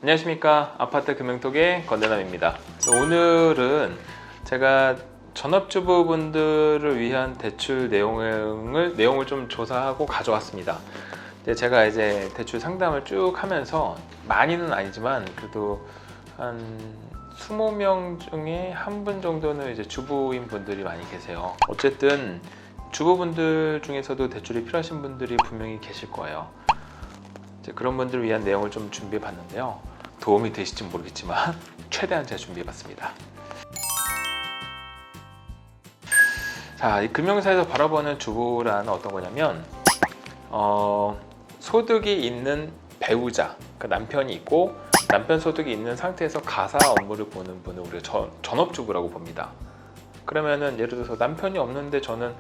안녕하십니까. 아파트 금융톡의 건대남입니다. 오늘은 제가 전업주부분들을 위한 대출 내용을 좀 조사하고 가져왔습니다. 제가 이제 대출 상담을 쭉 하면서 많이는 아니지만 그래도 한 20명 중에 한 분 정도는 이제 주부인 분들이 많이 계세요. 어쨌든 주부분들 중에서도 대출이 필요하신 분들이 분명히 계실 거예요. 그런 분들을 위한 내용을 좀 준비해 봤는데요. 도움이 되실지 모르겠지만 최대한 제가 준비해 봤습니다. 자, 이 금융사에서 바라보는 주부란 어떤 거냐면 소득이 있는 배우자, 그러니까 남편이 있고 남편 소득이 있는 상태에서 가사 업무를 보는 분을 우리가 전업주부라고 봅니다. 그러면은 예를 들어서 남편이 없는데 저는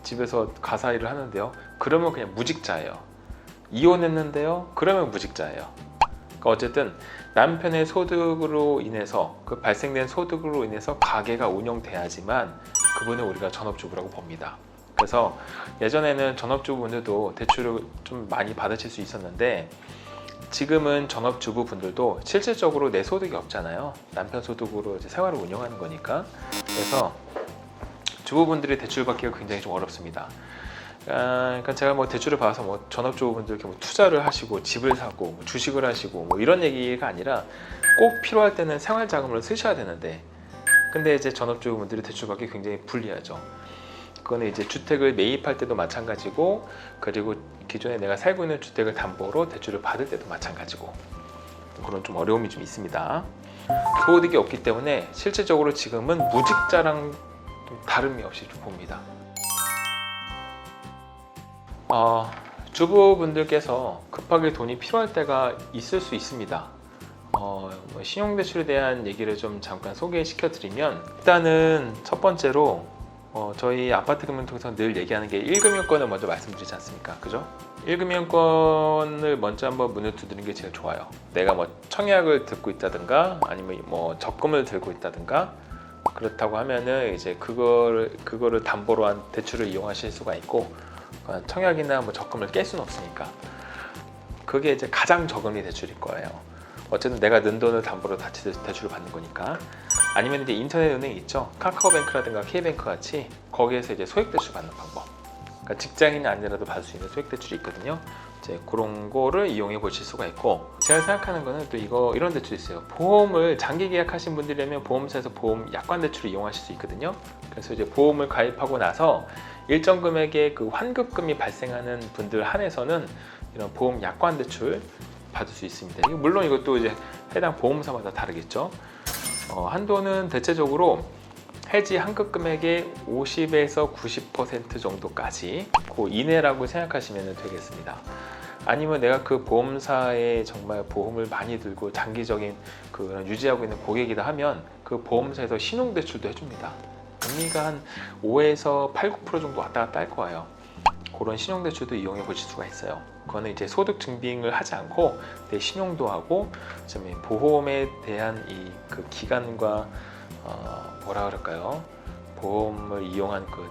집에서 가사 일을 하는데요. 그러면 그냥 무직자예요. 이혼했는데요. 그러면 무직자예요. 그러니까 어쨌든 남편의 소득으로 인해서 그 발생된 소득으로 인해서 가게가 운영돼야지만 그분을 우리가 전업주부라고 봅니다. 그래서 예전에는 전업주부분들도 대출을 좀 많이 받으실 수 있었는데 지금은 전업주부분들도 실질적으로 내 소득이 없잖아요. 남편 소득으로 이제 생활을 운영하는 거니까. 그래서 주부분들이 대출 받기가 굉장히 좀 어렵습니다. 그러니까 제가 뭐 대출을 받아서 뭐 전업주부분들께 뭐 투자를 하시고 집을 사고 뭐 주식을 하시고 뭐 이런 얘기가 아니라 꼭 필요할 때는 생활 자금을 쓰셔야 되는데 근데 이제 전업주부분들이 대출 받기 굉장히 불리하죠. 그거는 이제 주택을 매입할 때도 마찬가지고 그리고 기존에 내가 살고 있는 주택을 담보로 대출을 받을 때도 마찬가지고 그런 좀 어려움이 좀 있습니다. 소득이 없기 때문에 실질적으로 지금은 무직자랑 좀 다름이 없이 좀 봅니다. 주부분들께서 급하게 돈이 필요할 때가 있을 수 있습니다. 신용대출에 대한 얘기를 좀 잠깐 소개시켜 드리면 일단은 첫 번째로 저희 아파트 금융통에서 늘 얘기하는 게 1금융권을 먼저 말씀드리지 않습니까? 그죠? 1금융권을 먼저 한번 문을 두드리는 게 제일 좋아요. 내가 뭐 청약을 듣고 있다든가 아니면 뭐 적금을 들고 있다든가 그렇다고 하면은 이제 그거를 담보로 한 대출을 이용하실 수가 있고 청약이나 뭐 적금을 깰 수는 없으니까 그게 이제 가장 저금리 대출일 거예요. 어쨌든 내가 는 돈을 담보로 대출을 받는 거니까. 아니면 이제 인터넷 은행이 있죠. 카카오뱅크라든가 K뱅크 같이 거기에서 이제 소액 대출 받는 방법. 그러니까 직장인이 아니라도 받을 수 있는 소액 대출이 있거든요. 이제 그런 거를 이용해 보실 수가 있고 제가 생각하는 거는 또 이런 대출이 있어요. 보험을 장기 계약하신 분들이라면 보험사에서 보험 약관 대출을 이용하실 수 있거든요. 그래서 이제 보험을 가입하고 나서 일정 금액의 그 환급금이 발생하는 분들 한해서는 이런 보험 약관 대출 받을 수 있습니다. 물론 이것도 이제 해당 보험사마다 다르겠죠. 한도는 대체적으로 해지 환급 금액의 50에서 90% 정도까지 그 이내라고 생각하시면 되겠습니다. 아니면 내가 그 보험사에 정말 보험을 많이 들고 장기적인 그 유지하고 있는 고객이다 하면 그 보험사에서 신용대출도 해줍니다. 금리가 한 5에서 8, 9% 정도 왔다 갔다 할 거예요. 그런 신용대출도 이용해 보실 수가 있어요. 그거는 이제 소득 증빙을 하지 않고 내 신용도 하고 그다음에 보험에 대한 이 그 기간과 뭐라 그럴까요? 보험을 이용한 그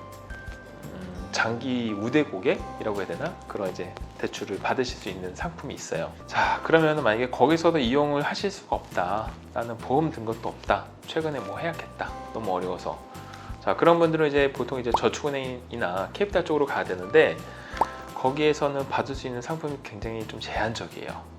장기 우대 고객이라고 해야 되나? 그런 이제 대출을 받으실 수 있는 상품이 있어요. 자, 그러면 만약에 거기서도 이용을 하실 수가 없다. 나는 보험 든 것도 없다. 최근에 뭐 해야겠다. 너무 어려워서. 자, 그런 분들은 이제 보통 이제 저축은행이나 캐피탈 쪽으로 가야 되는데 거기에서는 받을 수 있는 상품이 굉장히 좀 제한적이에요.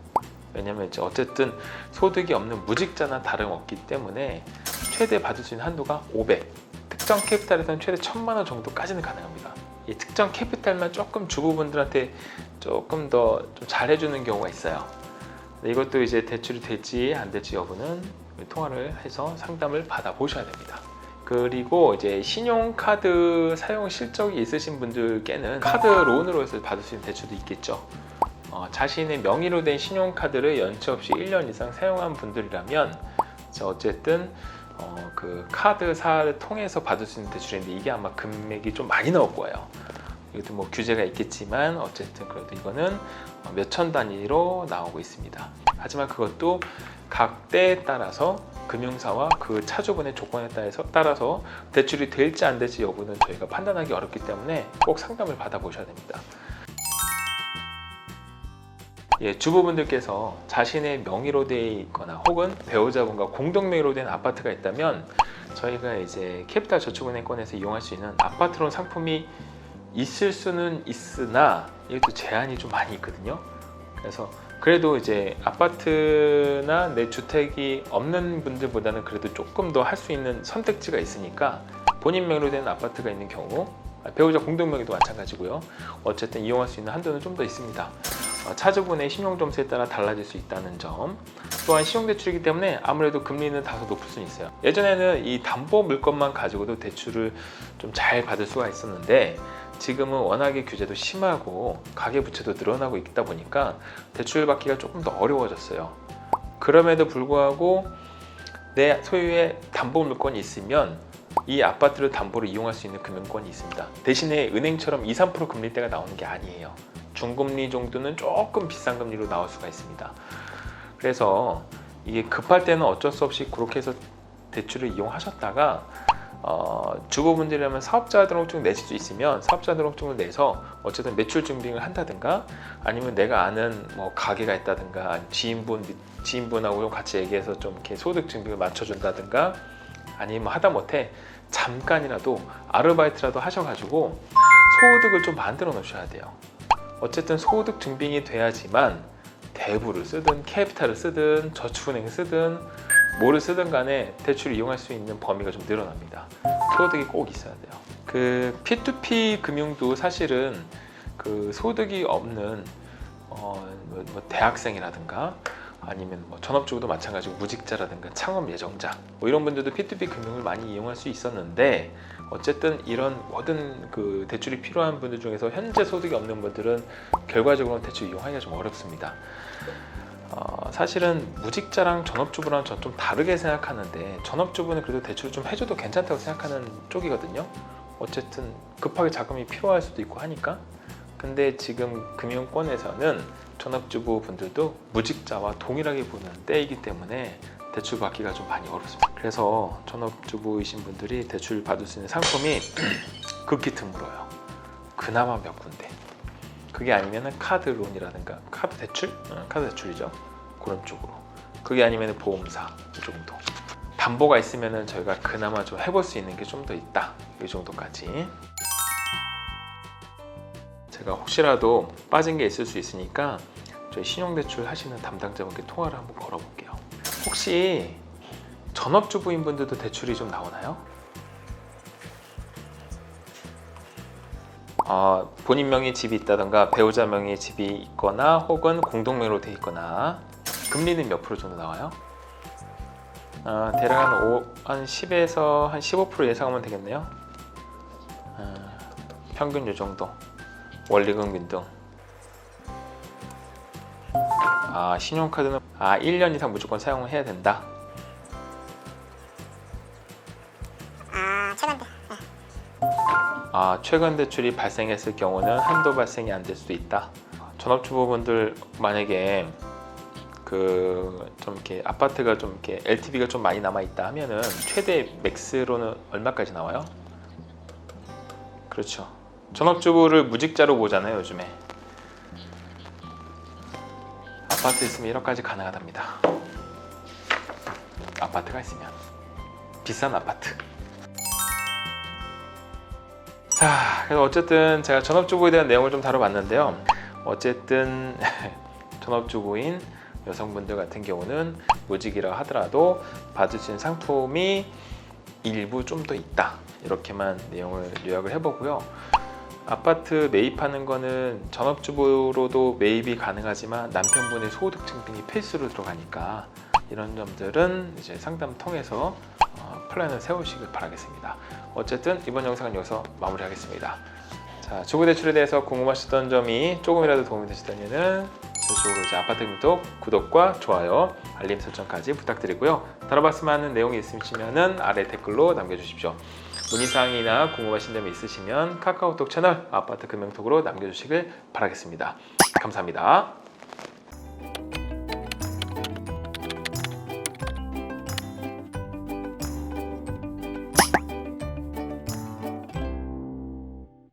왜냐면 이제 어쨌든 소득이 없는 무직자나 다름없기 때문에 최대 받을 수 있는 한도가 500. 특정 캐피탈에서는 최대 1000만 원 정도까지는 가능합니다. 이 특정 캐피탈만 조금 주부분들한테 조금 더 좀 잘해주는 경우가 있어요. 이것도 이제 대출이 될지 안 될지 여부는 통화를 해서 상담을 받아 보셔야 됩니다. 그리고 이제 신용카드 사용 실적이 있으신 분들께는 카드 론으로 해서 받을 수 있는 대출도 있겠죠. 자신의 명의로 된 신용카드를 연체 없이 1년 이상 사용한 분들이라면 어쨌든 그 카드사를 통해서 받을 수 있는 대출인데 이게 아마 금액이 좀 많이 나올 거예요. 이것도 뭐 규제가 있겠지만 어쨌든 그래도 이거는 몇천 단위로 나오고 있습니다. 하지만 그것도 각 때에 따라서 금융사와 그 차주분의 조건에 따라서 대출이 될지 안 될지 여부는 저희가 판단하기 어렵기 때문에 꼭 상담을 받아보셔야 됩니다. 예, 주부분들께서 자신의 명의로 되어 있거나 혹은 배우자분과 공동 명의로 된 아파트가 있다면 저희가 이제 캐피탈저축은행권에서 이용할 수 있는 아파트론 상품이 있을 수는 있으나 이것도 제한이 좀 많이 있거든요. 그래서 그래도 이제 아파트나 내 주택이 없는 분들보다는 그래도 조금 더 할 수 있는 선택지가 있으니까 본인 명의로 된 아파트가 있는 경우, 배우자 공동 명의도 마찬가지고요. 어쨌든 이용할 수 있는 한도는 좀 더 있습니다. 차주분의 신용점수에 따라 달라질 수 있다는 점, 또한 신용대출이기 때문에 아무래도 금리는 다소 높을 수는 있어요. 예전에는 이 담보 물건만 가지고도 대출을 좀 잘 받을 수가 있었는데 지금은 워낙에 규제도 심하고 가계부채도 늘어나고 있다 보니까 대출 받기가 조금 더 어려워졌어요. 그럼에도 불구하고 내 소유의 담보 물건이 있으면 이 아파트를 담보로 이용할 수 있는 금융권이 있습니다. 대신에 은행처럼 2, 3% 금리대가 나오는 게 아니에요. 중금리 정도는 조금 비싼 금리로 나올 수가 있습니다. 그래서 이게 급할 때는 어쩔 수 없이 그렇게 해서 대출을 이용하셨다가 주부분들이라면 사업자 등록증 내실 수 있으면 사업자 등록증을 내서 어쨌든 매출 증빙을 한다든가 아니면 내가 아는 뭐 가게가 있다든가 지인분하고 같이 얘기해서 좀 이렇게 소득 증빙을 맞춰준다든가 아니면 하다못해 잠깐이라도 아르바이트라도 하셔가지고 소득을 좀 만들어 놓으셔야 돼요. 어쨌든 소득 증빙이 돼야지만 대부를 쓰든 캐피탈을 쓰든 저축은행을 쓰든 뭐를 쓰든 간에 대출을 이용할 수 있는 범위가 좀 늘어납니다. 소득이 꼭 있어야 돼요. 그 P2P 금융도 사실은 그 소득이 없는 뭐 대학생이라든가 아니면 뭐 전업주부도 마찬가지고 무직자라든가 창업 예정자 뭐 이런 분들도 P2P 금융을 많이 이용할 수 있었는데 어쨌든 이런 모든 그 대출이 필요한 분들 중에서 현재 소득이 없는 분들은 결과적으로 대출 이용하기가 좀 어렵습니다. 사실은 무직자랑 전업주부랑 전 좀 다르게 생각하는데 전업주부는 그래도 대출을 좀 해줘도 괜찮다고 생각하는 쪽이거든요. 어쨌든 급하게 자금이 필요할 수도 있고 하니까. 근데 지금 금융권에서는 전업주부 분들도 무직자와 동일하게 보는 때이기 때문에 대출 받기가 좀 많이 어렵습니다. 그래서 전업주부이신 분들이 대출 받을 수 있는 상품이 극히 드물어요. 그나마 몇 군데. 그게 아니면 카드론이라든가 카드 대출? 카드 대출이죠. 그런 쪽으로. 그게 아니면 보험사 이 정도. 담보가 있으면 저희가 그나마 좀 해볼 수 있는 게 좀 더 있다. 이 정도까지. 제가 혹시라도 빠진 게 있을 수 있으니까 저희 신용대출 하시는 담당자분께 통화를 한번 걸어볼게요. 혹시 전업주부인 분들도 대출이 좀 나오나요? 본인 명의 집이 있다던가 배우자 명의 집이 있거나 혹은 공동명의로 돼 있거나 금리는 몇 프로 정도 나와요? 대략 한 10에서 한 15% 예상하면 되겠네요. 평균 요 정도. 원리금 균등. 신용카드는 1년 이상 무조건 사용을 해야 된다. 최근 대출이 발생했을 경우는 한도 발생이 안 될 수도 있다. 전업주부분들 만약에 좀 이렇게 아파트가 좀 이렇게 LTV가 좀 많이 남아 있다 하면은 최대 맥스로는 얼마까지 나와요? 그렇죠. 전업주부를 무직자로 보잖아요, 요즘에. 아파트 있으면 1억까지 가능하답니다. 아파트가 있으면. 비싼 아파트. 자, 그래서 어쨌든 제가 전업주부에 대한 내용을 좀 다뤄봤는데요. 어쨌든 전업주부인 여성분들 같은 경우는 무직이라 하더라도 받을 수 있는 상품이 일부 좀 더 있다. 이렇게만 내용을 요약을 해보고요. 아파트 매입하는 거는 전업주부로도 매입이 가능하지만 남편분의 소득 증빙이 필수로 들어가니까 이런 점들은 이제 상담 통해서 플랜을 세우시길 바라겠습니다. 어쨌든 이번 영상은 여기서 마무리하겠습니다. 자, 주거대출에 대해서 궁금하셨던 점이 조금이라도 도움이 되셨다면 저쪽으로 이제 아파트 금융톡 구독과 좋아요, 알림 설정까지 부탁드리고요. 다뤄봤으면 하는 내용이 있으시면 아래 댓글로 남겨주십시오. 문의사항이나 궁금하신 점이 있으시면 카카오톡 채널 아파트 금융톡으로 남겨주시길 바라겠습니다. 감사합니다.